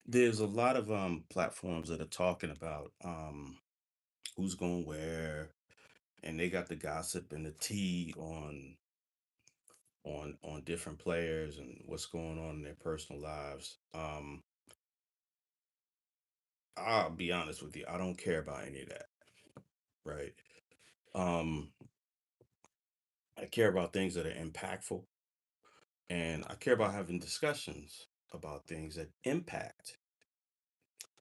There's a lot of platforms that are talking about who's going where, and they got the gossip and the tea on different players and what's going on in their personal lives. I'll be honest with you, I don't care about any of that, right? Um, I care about things that are impactful, and I care about having discussions about things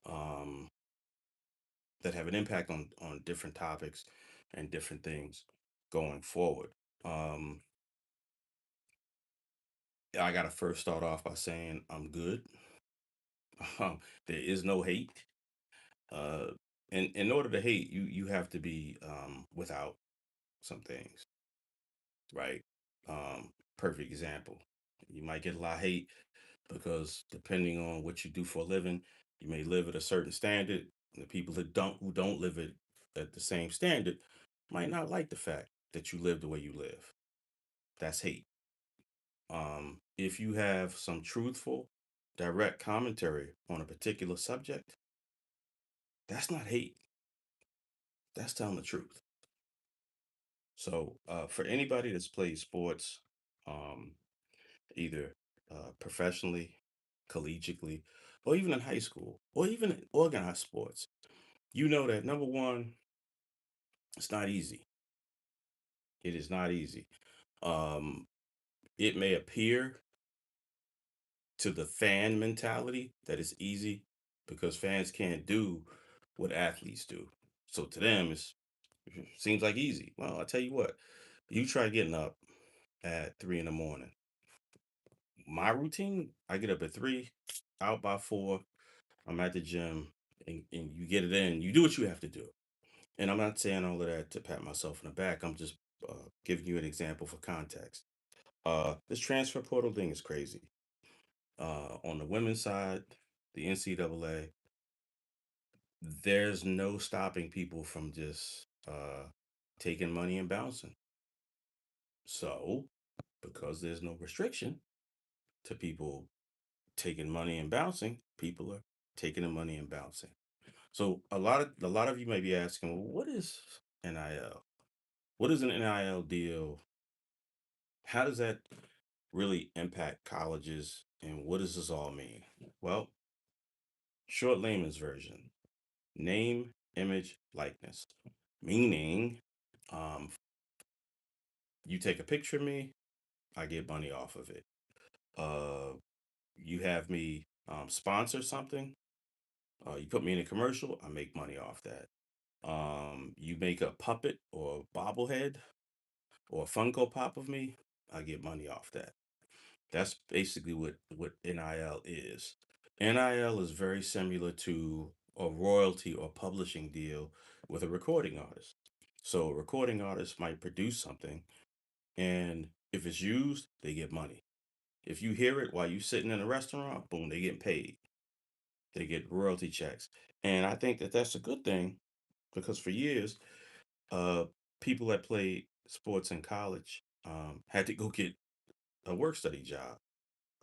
um, that have an impact on different topics and different things going forward. Um, I gotta first start off by saying I'm good. Um, there is no hate. Uh, in order to hate, you have to be without some things, right? Perfect example. You might get a lot of hate because depending on what you do for a living, you may live at a certain standard. And the people who don't live it at the same standard might not like the fact that you live the way you live. That's hate. If you have some truthful, direct commentary on a particular subject, that's not hate. That's telling the truth. So, for anybody that's played sports, um, either professionally, collegiately, or even in high school, or even in organized sports, you know that number one, it's not easy. It is not easy. Um, it may appear to the fan mentality that it's easy because fans can't do what athletes do. So to them, it seems like easy. Well, I tell you what, you try getting up at 3 in the morning. My routine, I get up at 3, out by 4. I'm at the gym, and you get it in. You do what you have to do. And I'm not saying all of that to pat myself in the back. I'm just giving you an example for context. This transfer portal thing is crazy. On the women's side, the NCAA, there's no stopping people from just taking money and bouncing. So, because there's no restriction to people taking money and bouncing, people are taking the money and bouncing. So a lot of you may be asking, well, what is NIL? What is an NIL deal? How does that really impact colleges? And what does this all mean? Well, short layman's version: name, image, likeness. Meaning, um, you take a picture of me, I get money off of it. Uh, you have me sponsor something, you put me in a commercial, I make money off that. You make a puppet or bobblehead or a Funko Pop of me, I get money off that. That's basically what NIL is. NIL is very similar to a royalty or publishing deal with a recording artist. So a recording artist might produce something, and if it's used, they get money. If you hear it while you sitting in a restaurant, boom, they get paid. They get royalty checks. And I think that that's a good thing because for years, uh, people that played sports in college had to go get a work study job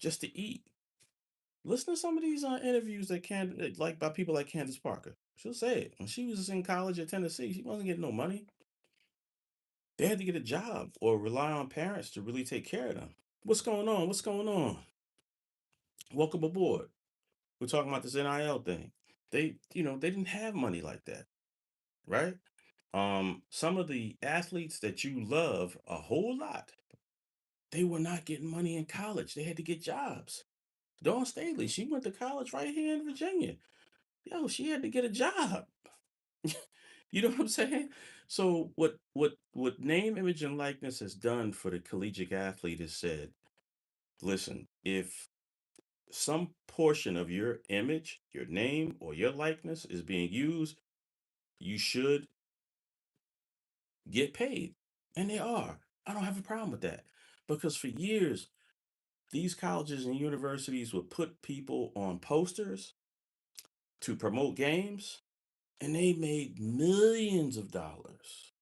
just to eat. Listen to some of these interviews like by people like Candace Parker. She'll say it. When she was in college at Tennessee, she wasn't getting no money. They had to get a job or rely on parents to really take care of them. What's going on? What's going on? Welcome aboard. We're talking about this NIL thing. They didn't have money like that, right? Some of the athletes that you love a whole lot, they were not getting money in college. They had to get jobs. Dawn Staley, she went to college right here in Virginia. Yo, she had to get a job. You know what I'm saying? So what name, image, and likeness has done for the collegiate athlete is said, listen, if some portion of your image, your name, or your likeness is being used, you should get paid. And they are. I don't have a problem with that. Because for years, these colleges and universities would put people on posters to promote games, and they made millions of dollars.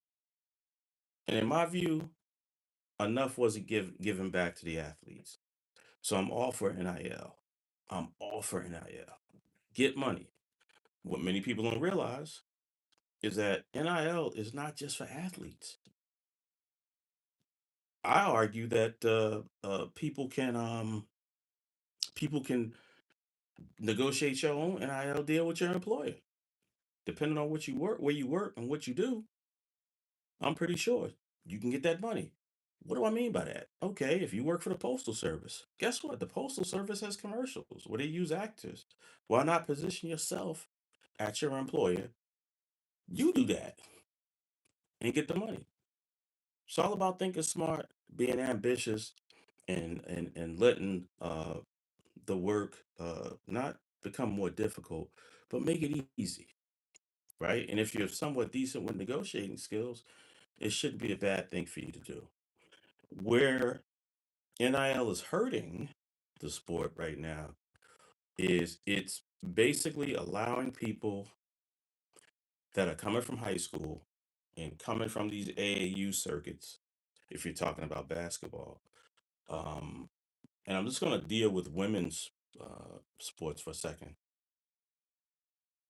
And in my view, enough wasn't given back to the athletes. So I'm all for NIL. I'm all for NIL. get money. What many people don't realize is that NIL is not just for athletes. I argue that people can negotiate your own NIL deal with your employer, depending on what you work, where you work, and what you do. I'm pretty sure you can get that money. What do I mean by that? Okay, if you work for the Postal Service, guess what? The Postal Service has commercials where they use actors. Why not position yourself at your employer? You do that and get the money. It's all about thinking smart, being ambitious, and letting the work not become more difficult, but make it easy, right? And if you're somewhat decent with negotiating skills, it shouldn't be a bad thing for you to do. Where NIL is hurting the sport right now is it's basically allowing people that are coming from high school and coming from these AAU circuits, if you're talking about basketball. Um, and I'm just going to deal with women's sports for a second.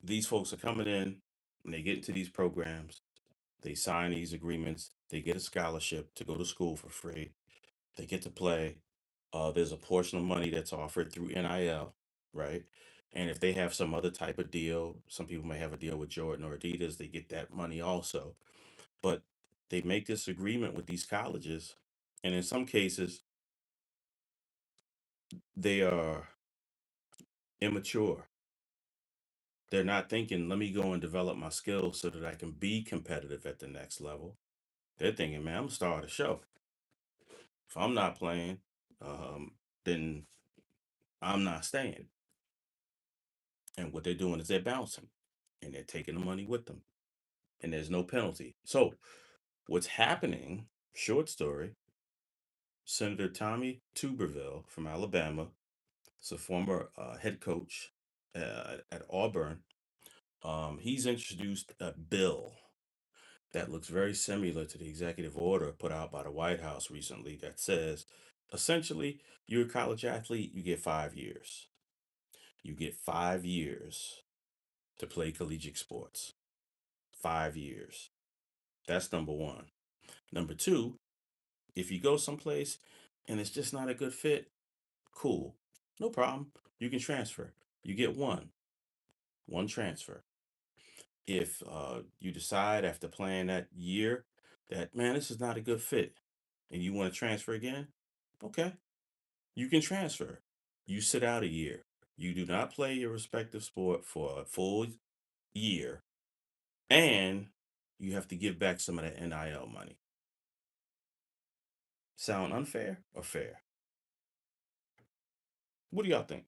These folks are coming in and they get into these programs, they sign these agreements, they get a scholarship to go to school for free, they get to play. There's a portion of money that's offered through NIL, right? And if they have some other type of deal, some people may have a deal with Jordan or Adidas, they get that money also. But they make this agreement with these colleges, and in some cases, they are immature. They're not thinking, let me go and develop my skills so that I can be competitive at the next level. They're thinking, man, I'm gonna start a show. If I'm not playing, um, then I'm not staying. And what they're doing is they're bouncing and they're taking the money with them. And there's no penalty. So what's happening, short story, Senator Tommy Tuberville from Alabama, is a former head coach at Auburn. He's introduced a bill that looks very similar to the executive order put out by the White House recently that says essentially you're a college athlete, you get 5 years. You get 5 years to play collegiate sports. 5 years. That's number one. Number two, if you go someplace and it's just not a good fit, cool. No problem. You can transfer. You get one transfer. If you decide after playing that year that, man, this is not a good fit and you want to transfer again, okay, you can transfer. You sit out a year. You do not play your respective sport for a full year, and you have to give back some of that NIL money. Sound unfair or fair? What do y'all think?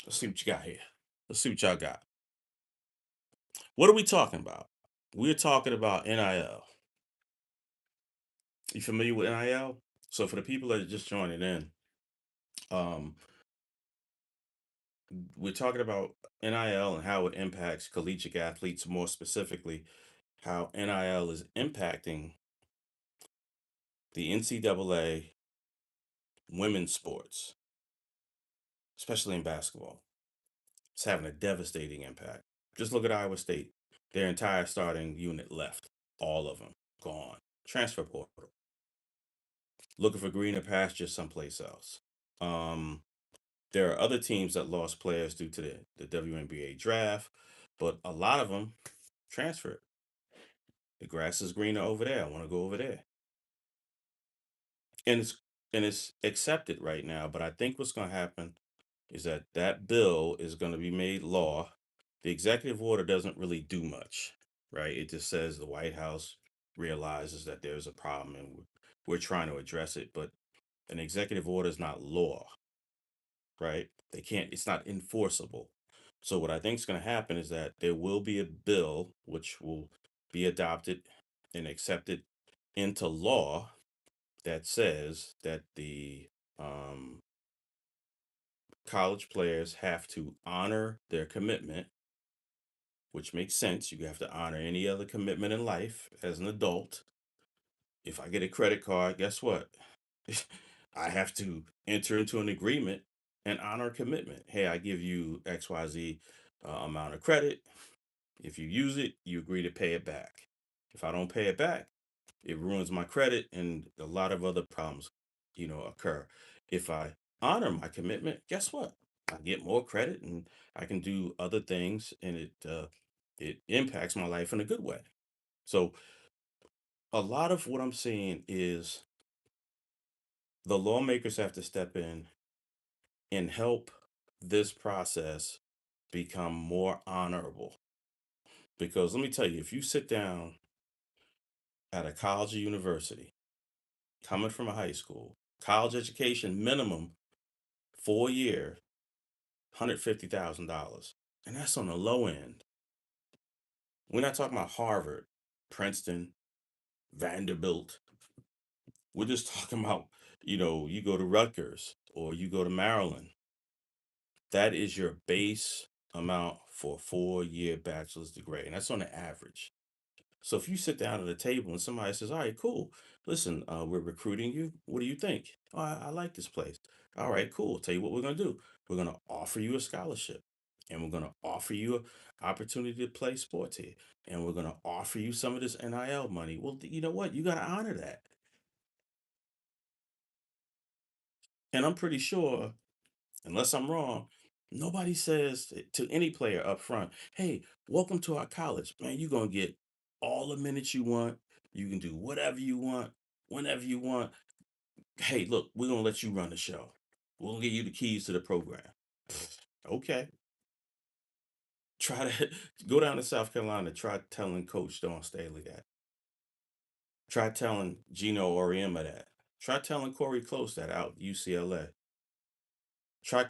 Let's see what you got here. Let's see what y'all got. What are we talking about? We're talking about NIL. You familiar with NIL? So for the people that are just joining in, um, we're talking about NIL and how it impacts collegiate athletes, more specifically, how NIL is impacting the NCAA women's sports, especially in basketball. It's having a devastating impact. Just look at Iowa State. Their entire starting unit left. All of them gone. Transfer portal. Looking for greener pastures someplace else. Um, there are other teams that lost players due to the WNBA draft, but a lot of them transferred. The grass is greener over there. I want to go over there. And it's accepted right now, but I think what's going to happen is that that bill is going to be made law. The executive order doesn't really do much, right? It just says the White House realizes that there's a problem and we're trying to address it, but an executive order is not law, right? They can't, it's not enforceable. So what I think is going to happen is that there will be a bill which will be adopted and accepted into law that says that the college players have to honor their commitment, which makes sense. You have to honor any other commitment in life as an adult. If I get a credit card, guess what? I have to enter into an agreement and honor a commitment. Hey, I give you XYZ amount of credit. If you use it, you agree to pay it back. If I don't pay it back, it ruins my credit and a lot of other problems, occur. If I honor my commitment, guess what? I get more credit and I can do other things, and it impacts my life in a good way. So a lot of what I'm saying is the lawmakers have to step in and help this process become more honorable. Because let me tell you, if you sit down at a college or university, coming from a high school, college education minimum 4 year, $150,000. And that's on the low end. We're not talking about Harvard, Princeton, Vanderbilt. We're just talking about, you go to Rutgers or you go to Maryland. That is your base amount for a 4 year bachelor's degree. And that's on the average. So if you sit down at a table and somebody says, all right, cool. Listen, we're recruiting you. What do you think? Oh, I like this place. All right, cool. Tell you what we're going to do. We're going to offer you a scholarship, and we're going to offer you an opportunity to play sports here. And we're going to offer you some of this NIL money. Well, you know what? You got to honor that. And I'm pretty sure, unless I'm wrong, nobody says to any player up front, hey, welcome to our college. Man, you're going to get all the minutes you want. You can do whatever you want, whenever you want. Hey, look, we're going to let you run the show. We'll give you the keys to the program. Okay. Try to go down to South Carolina. Try telling Coach Dawn Staley that. Try telling Gino Oriema that. Try telling Corey Close that out at UCLA. Try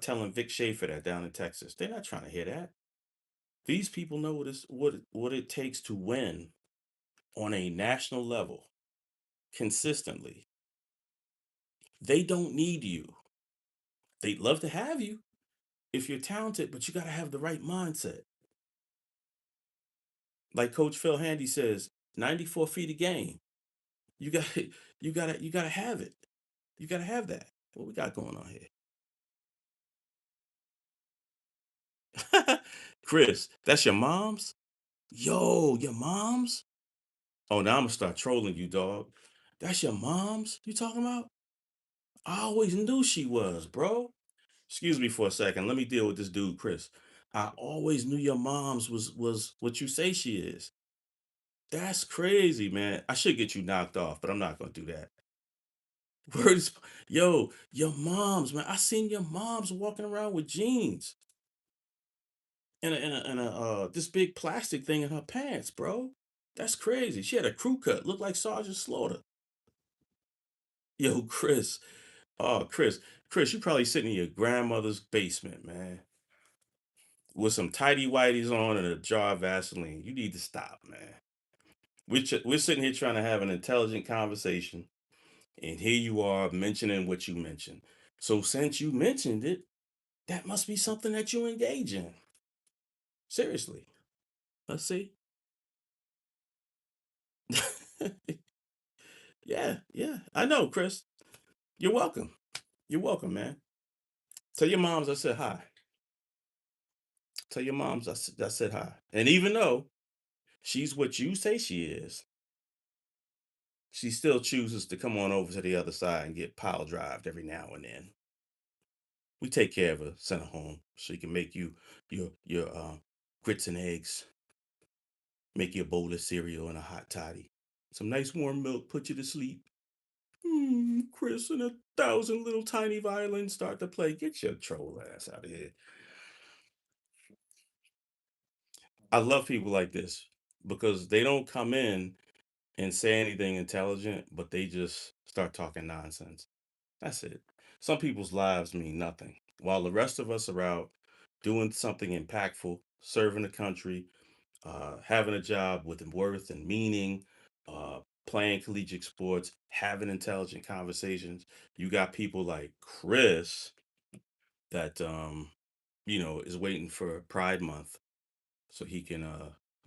telling Vic Schaefer that down in Texas. They're not trying to hear that. These people know what it takes to win on a national level consistently. They don't need you. They'd love to have you if you're talented, but you got to have the right mindset. Like Coach Phil Handy says, 94 feet a game. You got you got to have it. You got to have that. What we got going on here? Chris, that's your mom's? Yo, your mom's? Oh, now I'm gonna start trolling you, dog. That's your mom's you talking about? I always knew she was, bro. Excuse me for a second. Let me deal with this dude, Chris. I always knew your mom's was what you say she is. That's crazy, man. I should get you knocked off, but I'm not gonna do that. Word is, yo, your mom's, man. I seen your mom's walking around with jeans and this big plastic thing in her pants, bro. That's crazy. She had a crew cut, looked like Sergeant Slaughter. Yo, Chris. Oh, Chris, you probably sitting in your grandmother's basement, man, with some tidy whities on and a jar of Vaseline. You need to stop, man. We're sitting here trying to have an intelligent conversation, and here you are mentioning what you mentioned. So since you mentioned it, that must be something that you engage in. Seriously. Let's see. Yeah, yeah. I know, Chris. You're welcome. You're welcome, man. Tell your moms I said hi. Tell your moms I said hi. And even though she's what you say she is, she still chooses to come on over to the other side and get pile drived every now and then. We take care of her, send her home so you can make you your grits and eggs, make you a bowl of cereal and a hot toddy, some nice warm milk, put you to sleep. Chris and 1,000 little tiny violins start to play. Get your troll ass out of here. I love people like this because they don't come in and say anything intelligent, but they just start talking nonsense. That's it. Some people's lives mean nothing, while the rest of us are out doing something impactful, serving the country, having a job with worth and meaning, playing collegiate sports, having intelligent conversations. You got people like Chris that is waiting for Pride Month so he can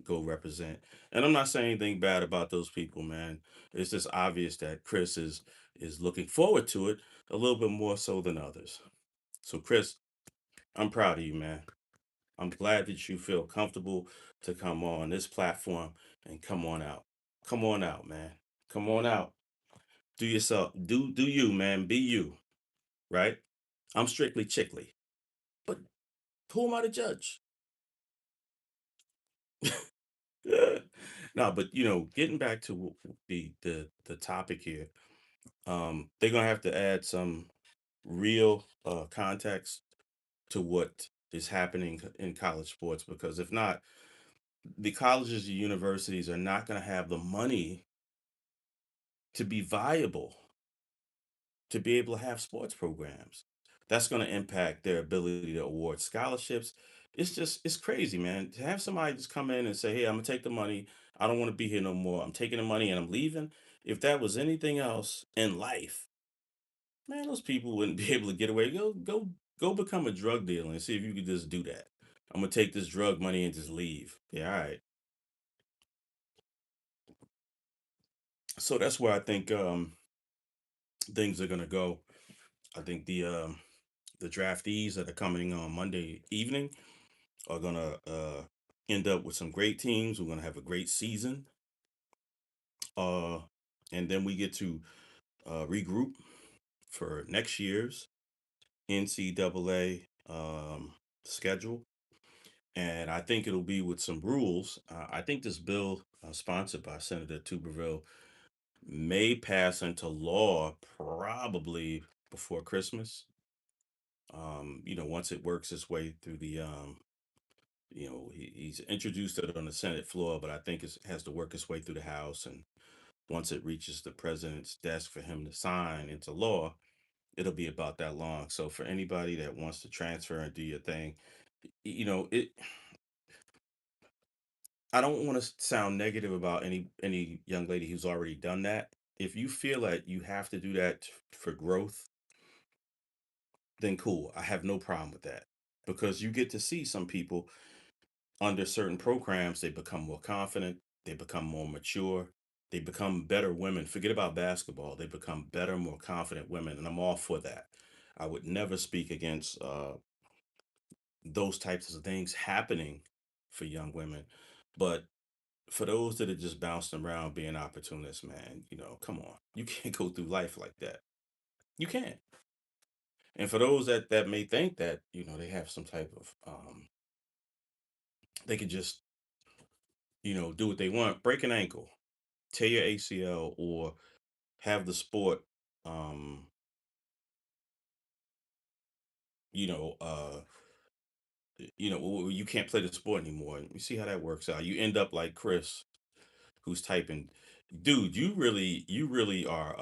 go represent. And I'm not saying anything bad about those people, man. It's just obvious that Chris is looking forward to it a little bit more so than others. So Chris, I'm proud of you, man. I'm glad that you feel comfortable to come on this platform and come on out. Come on out, man. Come on out. Do yourself. Do you, man. Be you, right? I'm strictly chickly. But who am I to judge? No, but getting back to the topic here, they're gonna have to add some real context to what is happening in college sports, because if not, the colleges and universities are not gonna have the money to be viable, to be able to have sports programs. That's going to impact their ability to award scholarships. It's crazy, man. To have somebody just come in and say, "Hey, I'm gonna take the money. I don't want to be here no more. I'm taking the money and I'm leaving." If that was anything else in life, man, those people wouldn't be able to get away. Go become a drug dealer and see if you could just do that. I'm gonna take this drug money and just leave. Yeah, all right. So that's where I think things are gonna go. I think the draftees that are coming on Monday evening are gonna end up with some great teams. We're gonna have a great season, uh, and then we get to regroup for next year's NCAA schedule. And I think it'll be with some rules. I think this bill, sponsored by Senator Tuberville, may pass into law probably before Christmas. Once it works its way through he's introduced it on the Senate floor, but I think it has to work its way through the House. And once it reaches the president's desk for him to sign into law, it'll be about that long. So for anybody that wants to transfer and do your thing, it. I don't want to sound negative about any young lady who's already done that. If you feel that you have to do that for growth, then cool. I have no problem with that, because you get to see some people under certain programs, they become more confident, they become more mature, they become better women. Forget about basketball, they become better, more confident women, and I'm all for that. I would never speak against those types of things happening for young women, but for those that are just bouncing around being opportunists, man, come on, you can't go through life like that. You can't. And for those that may think that they have some type of they could just do what they want, break an ankle, tear your ACL, or have the sport, um, you know, uh, you can't play the sport anymore. You see how that works out. You end up like Chris, who's typing, dude. You really are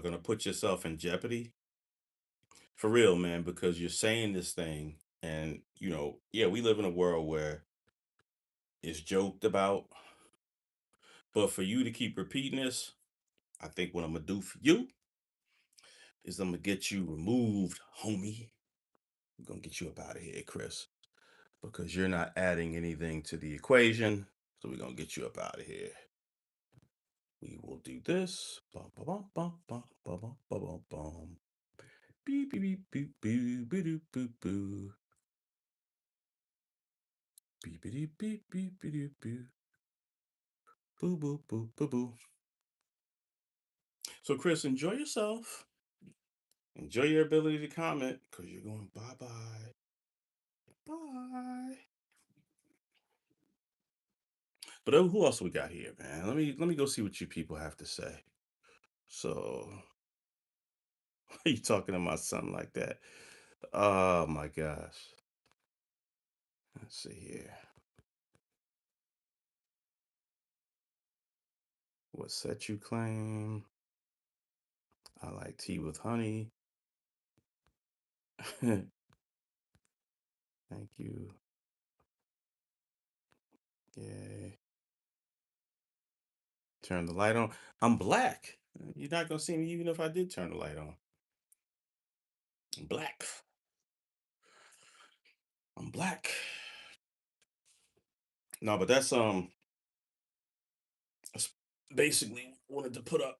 gonna put yourself in jeopardy for real, man, because you're saying this thing, and yeah, we live in a world where it's joked about, but for you to keep repeating this, I think what I'm gonna do for you is I'm gonna get you removed, homie. I'm gonna get you up out of here, Chris, because you're not adding anything to the equation. So we're gonna get you up out of here. We will do this. Bum, bum, bum, bum, bum, bum, bum, bum, bum, bum. Beep, beep, beep, beep, boo, boo, doo, boo, boo. Beep, beep, beep, beep, beep, beep, boo. Boo, boo, boo, boo, boo. So, Chris, enjoy yourself. Enjoy your ability to comment, because you're going bye bye. Bye. But who else we got here, man? Let me go see what you people have to say. So, why are you talking to my son like that? Oh my gosh. Let's see here. What set you claim? I like tea with honey. Thank you. Yay. Turn the light on. I'm black. You're not gonna see me even if I did turn the light on. I'm black. I'm black. No, but that's basically wanted to put up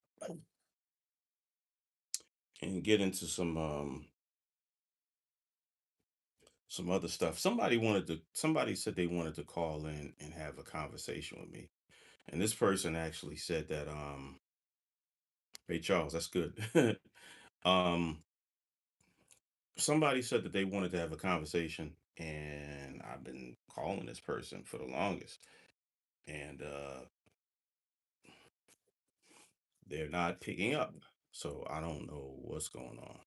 and get into some other stuff. Somebody said they wanted to call in and have a conversation with me. And this person actually said that hey Charles, that's good. um Somebody said that they wanted to have a conversation, and I've been calling this person for the longest, and they're not picking up. So I don't know what's going on.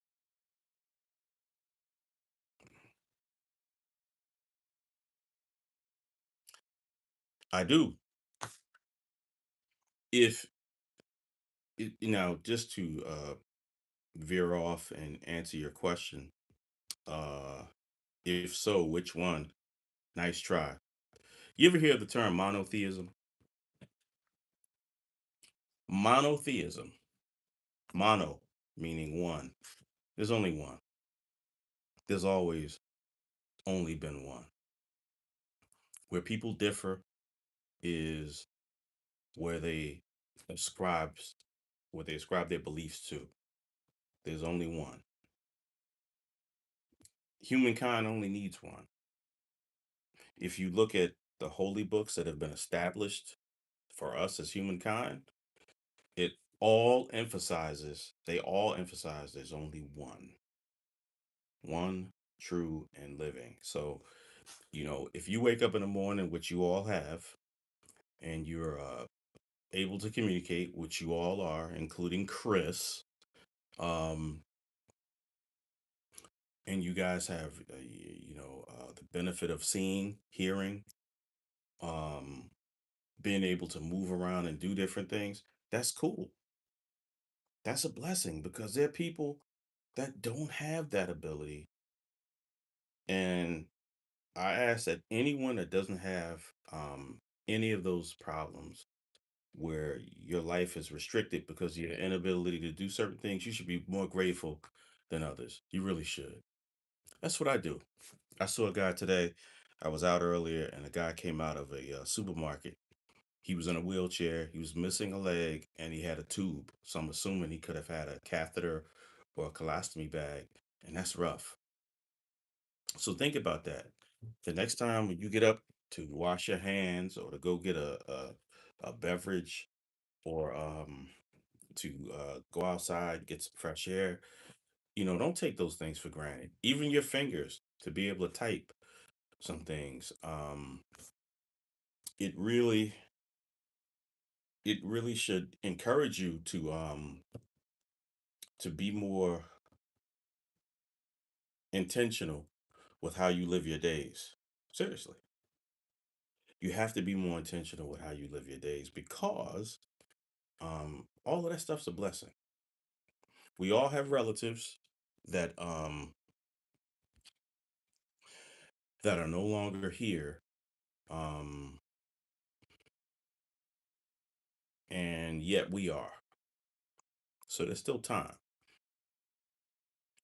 I do. If just to veer off and answer your question, uh if so, which one? Nice try. You ever hear the term monotheism? Monotheism. Mono meaning one. There's only one. There's always only been one. Where people differ is where they ascribes where they ascribe their beliefs to. There's only one. Humankind only needs one. If you look at the holy books that have been established for us as humankind, it they all emphasize there's only one true and living. So, if you wake up in the morning, which you all have, and you're able to communicate, which you all are, including Chris, um, and you guys have, the benefit of seeing, hearing, um, being able to move around and do different things, that's cool. That's a blessing because there are people that don't have that ability. And I ask that anyone that doesn't have any of those problems where your life is restricted because of your inability to do certain things, you should be more grateful than others. You really should. That's what I do. I saw a guy today. I was out earlier, and a guy came out of a supermarket. He was in a wheelchair. He was missing a leg, and he had a tube. So I'm assuming he could have had a catheter or a colostomy bag, and that's rough. So think about that. The next time when you get up to wash your hands or to go get a beverage or to go outside, get some fresh air, don't take those things for granted. Even your fingers to be able to type some things. It really it really should encourage you to be more intentional with how you live your days. Seriously. You have to be more intentional with how you live your days because all of that stuff's a blessing. We all have relatives that that are no longer here. Um and yet we are. So there's still time.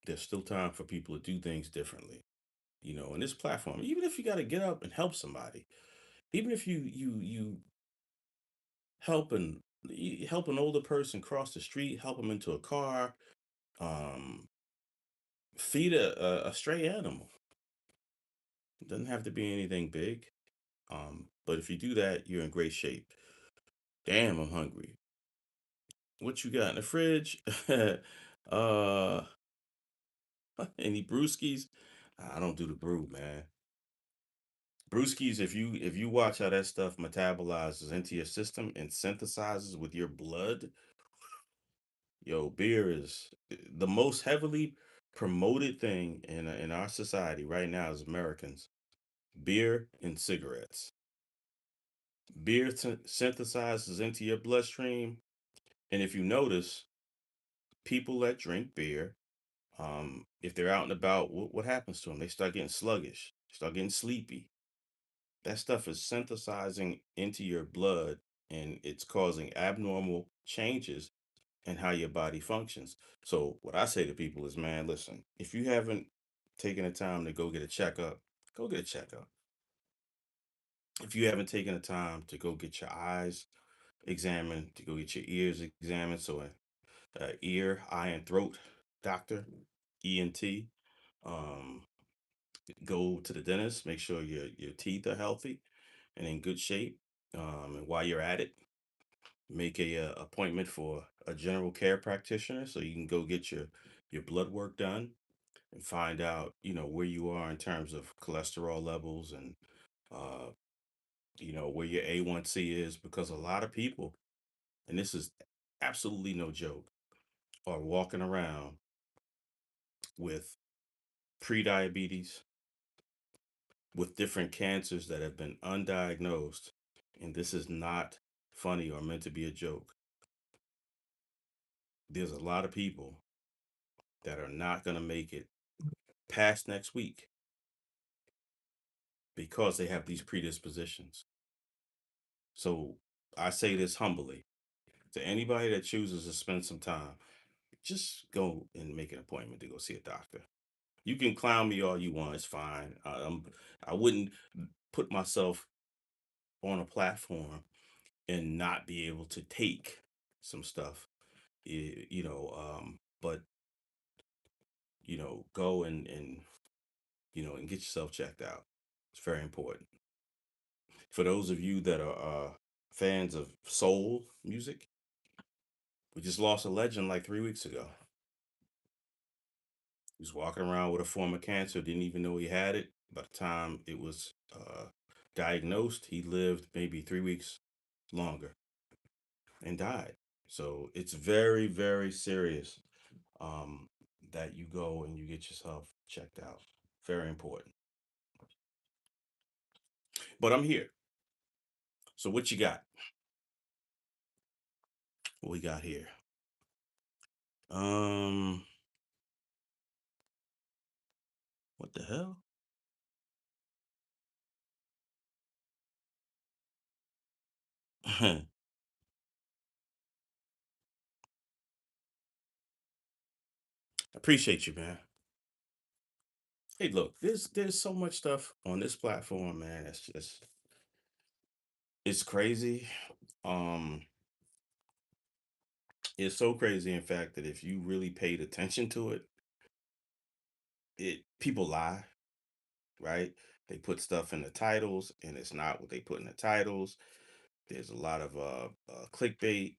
There's still time for people to do things differently. In this platform, even if you got to get up and help somebody, even if you help an you help an older person cross the street, help them into a car, um, feed a stray animal. It doesn't have to be anything big. But if you do that, you're in great shape. Damn, I'm hungry. What you got in the fridge? uh, any brewskis? I don't do the brew, man. Brewskis, if you watch how that stuff metabolizes into your system and synthesizes with your blood, yo, beer is the most heavily promoted thing in our society right now as Americans. Beer and cigarettes. Beer synthesizes into your bloodstream, and if you notice, people that drink beer, if they're out and about, what happens to them? They start getting sluggish, start getting sleepy. That stuff is synthesizing into your blood, and it's causing abnormal changes in how your body functions. So what I say to people is, man, listen, if you haven't taken the time to go get a checkup, go get a checkup. If you haven't taken the time to go get your eyes examined, to go get your ears examined, so ear, eye, and throat doctor, ENT. Um, Go to the dentist. Make sure your teeth are healthy and in good shape. And while you're at it, make a appointment for a general care practitioner so you can go get your blood work done and find out where you are in terms of cholesterol levels and uh, where your A1C is, because a lot of people, and this is absolutely no joke, are walking around with prediabetes, with different cancers that have been undiagnosed. And this is not funny or meant to be a joke. There's a lot of people that are not going to make it past next week because they have these predispositions. So I say this humbly to anybody that chooses to spend some time, just go and make an appointment to go see a doctor. You can clown me all you want, it's fine. I wouldn't put myself on a platform and not be able to take some stuff, but go and get yourself checked out. It's very important. For those of you that are fans of soul music, we just lost a legend like 3 weeks ago. He was walking around with a form of cancer, didn't even know he had it. By the time it was diagnosed, he lived maybe 3 weeks longer and died. So it's very, very serious, um, that you go and you get yourself checked out. Very important. But I'm here. So what you got? What we got here? Um, what the hell? Appreciate you, man. Hey, look, there's so much stuff on this platform, man. It's crazy. Um, it's so crazy, in fact, that if you really paid attention to it, people lie, right? They put stuff in the titles, and it's not what they put in the titles. There's a lot of clickbait.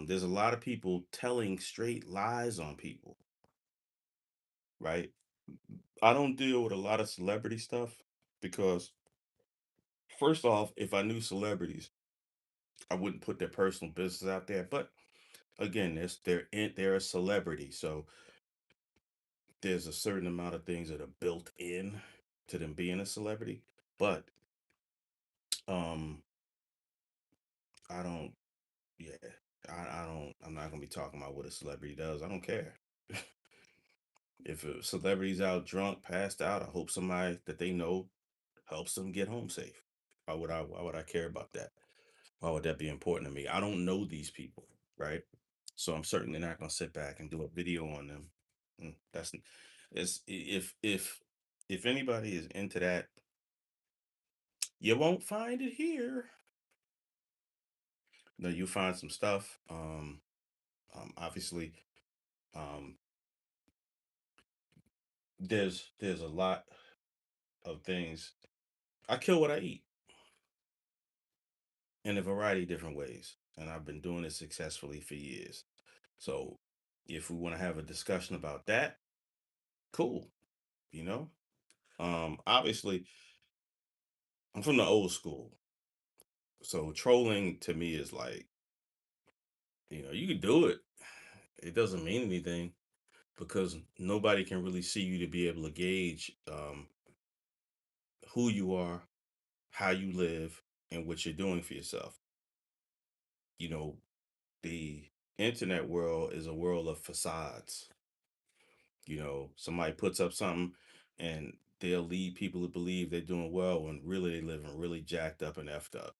There's a lot of people telling straight lies on people, right? I don't deal with a lot of celebrity stuff because, first off, if I knew celebrities, I wouldn't put their personal business out there. But again, they're a celebrity, so there's a certain amount of things that are built in to them being a celebrity. But um, I don't. Yeah, I don't. I'm not gonna be talking about what a celebrity does. I don't care. If a celebrity's out drunk, passed out, I hope somebody that they know helps them get home safe. Why would I care about that? Why would that be important to me? I don't know these people, right? So I'm certainly not gonna sit back and do a video on them. That's it's if anybody is into that, you won't find it here. No, you find some stuff. Obviously, um, there's a lot of things. I kill what I eat in a variety of different ways, and I've been doing it successfully for years. So, if we want to have a discussion about that, cool. You know, obviously, I'm from the old school, so trolling to me is like, you can do it. It doesn't mean anything because nobody can really see you to be able to gauge who you are, how you live, and what you're doing for yourself. You know, the internet world is a world of facades. Somebody puts up something and they'll lead people to believe they're doing well when really they living really jacked up and effed up.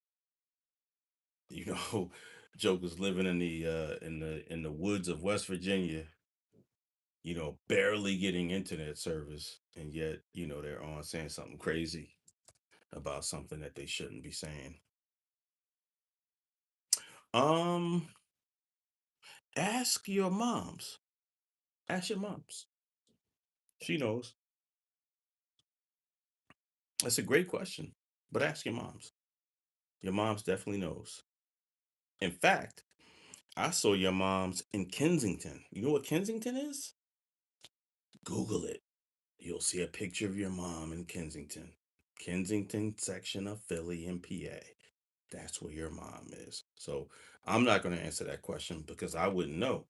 You know, Jokers living in the woods of West Virginia, barely getting internet service, and yet, they're on saying something crazy. about something that they shouldn't be saying. Um, ask your moms. Ask your moms. She knows. That's a great question, but ask your moms. Your moms definitely knows. In fact, I saw your mom's in Kensington. You know what Kensington is? Google it. You'll see a picture of your mom in Kensington. Kensington section of Philly and PA. That's where your mom is. So I'm not going to answer that question because I wouldn't know.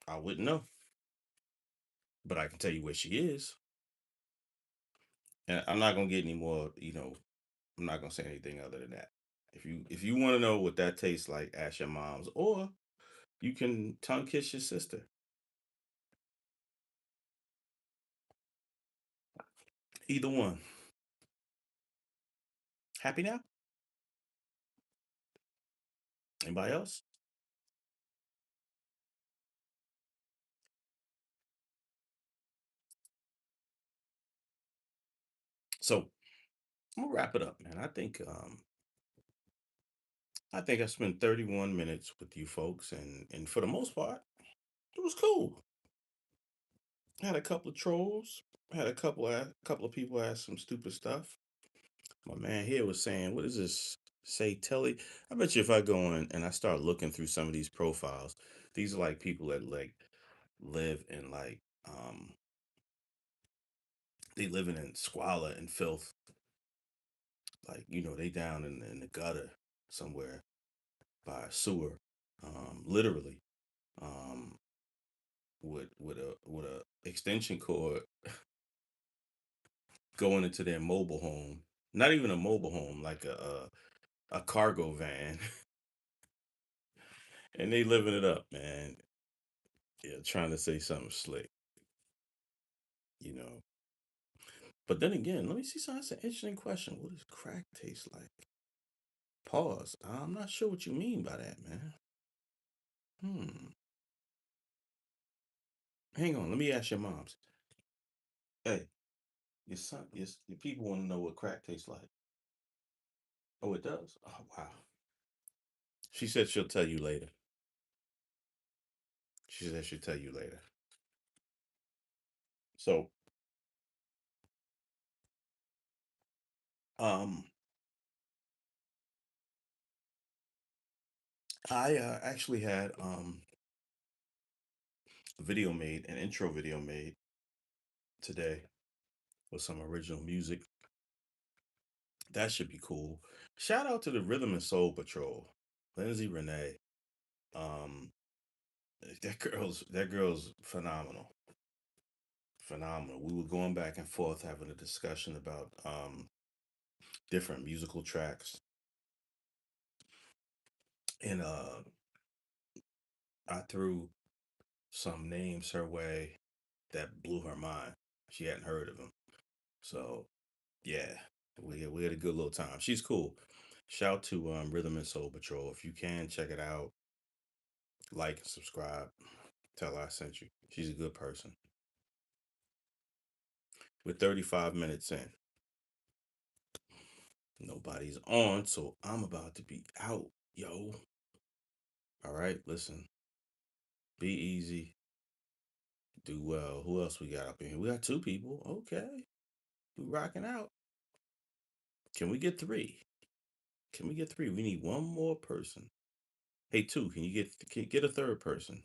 I wouldn't know. But I can tell you where she is. And I'm not going to get any more, I'm not going to say anything other than that. If you want to know what that tastes like, ask your moms, or you can tongue kiss your sister. Either one. Happy now? Anybody else? So I'm gonna wrap it up, man. I think I spent 31 minutes with you folks, and for the most part, it was cool. Had a couple of trolls, had a couple of people ask some stupid stuff. My man here was saying, "What is this? Say Telly?" I bet you if I go in and I start looking through some of these profiles, these are like people that like live in like they living in squalor and filth. Like they down in the gutter somewhere by a sewer, literally, um, with a extension cord going into their mobile home. Not even a mobile home, like a cargo van, and they living it up, man. Yeah, trying to say something slick, you know. But then again, let me see something. That's an interesting question. What does crack taste like? Pause. I'm not sure what you mean by that, man. Hmm. Hang on. Let me ask your moms. Hey, your people want to know what crack tastes like. Oh, it does. Oh, wow. She said she'll tell you later. She said she'll tell you later. So, um, I actually had a video made, an intro video made today with some original music. That should be cool. Shout out to the Rhythm and Soul Patrol, Lindsay Renee. Um, that girl's phenomenal, phenomenal. We were going back and forth having a discussion about different musical tracks, and I threw some names her way that blew her mind. She hadn't heard of them, so yeah, we had a good little time. She's cool. Shout to Rhythm and Soul Patrol. If you can check it out, like and subscribe. Tell her I sent you. She's a good person. We're 35 minutes in. Nobody's on, so I'm about to be out, yo. All right, listen. Be easy. Do well. Who else we got up in here? We got two people. Okay. We rocking out. Can we get three? Can we get three? We need one more person. Hey, two, can you get a third person?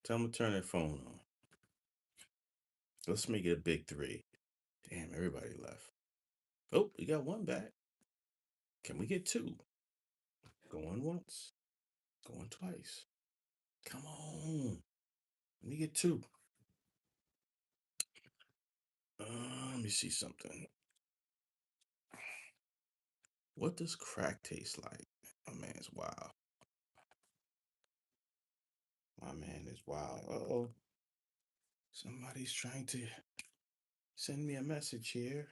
Tell them to turn their phone on. Let's make it a big three. Damn, everybody left. Oh, we got one back. Can we get two? Going once. Going twice. Come on. Let me get two. Let me see something. What does crack taste like? My man's wild. My man is wild. Oh, somebody's trying to send me a message here.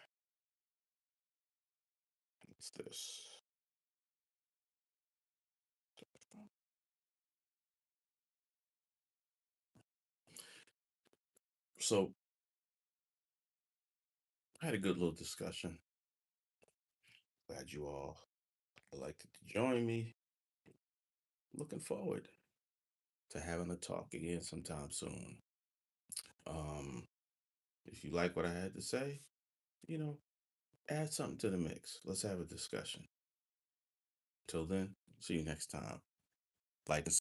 What's this? So I had a good little discussion. Glad you all elected to join me. Looking forward to having a talk again sometime soon. Um, if you like what I had to say, you know, add something to the mix. Let's have a discussion. Till then, see you next time. Like